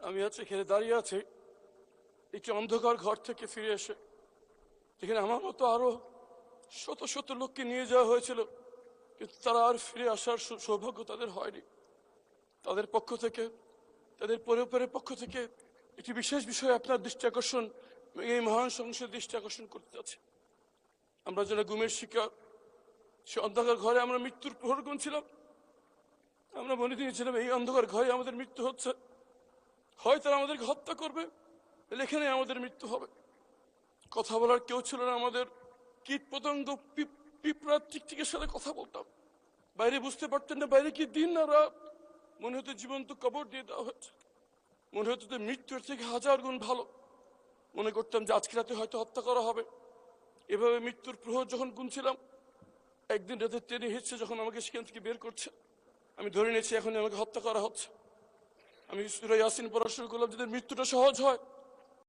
আমি আজ এখানে দাঁড়িয়ে আছি একটি অন্ধকার ঘর থেকে ফিরে এসে, যেখানে আমার মতো আরো শত শত লোককে নিয়ে যাওয়া হয়েছিল, কিন্তু তারা আর ফিরে আসার সৌভাগ্য তাদের হয়নি। তাদের পক্ষ থেকে, তাদের পরিবারের পক্ষ থেকে একটি বিশেষ বিষয়ে আপনার দৃষ্টি আকর্ষণ, এই মহান সংসদের দৃষ্টি আকর্ষণ করতে যাচ্ছে। আমরা যারা গুমের শিকার, সে অন্ধকার ঘরে আমরা মৃত্যুর প্রহর গুনছিলাম। আমরা মনে দিয়েছিলাম এই অন্ধকার ঘরে আমাদের মৃত্যু হচ্ছে, হয় তারা আমাদেরকে হত্যা করবে, এখানে আমাদের মৃত্যু হবে। কথা বলার কেউ ছিল না আমাদের। কীট পতঙ্গ, পিঁপড়া, টিকটিকের সাথে কথা বলতাম। বাইরে বুঝতে পারতেন না বাইরে কি দিন না রাত। মনে হতো জীবন্ত কবর দিয়ে দেওয়া হচ্ছে। মনে হতো যে মৃত্যুর থেকে হাজার গুণ ভালো। মনে করতাম যে আজকে রাতে হয়তো হত্যা করা হবে। এভাবে মৃত্যুর প্রহর যখন গুনছিলাম, একদিন রাতে ট্রেনে হিসছে যখন আমাকে সেখান থেকে বের করছে, আমি ধরে নিয়েছি এখন আমাকে হত্যা করা হচ্ছে। আমি সূরা ইয়াসিন পড়া শুরু করলাম, যদি মৃত্যুটা সহজ হয়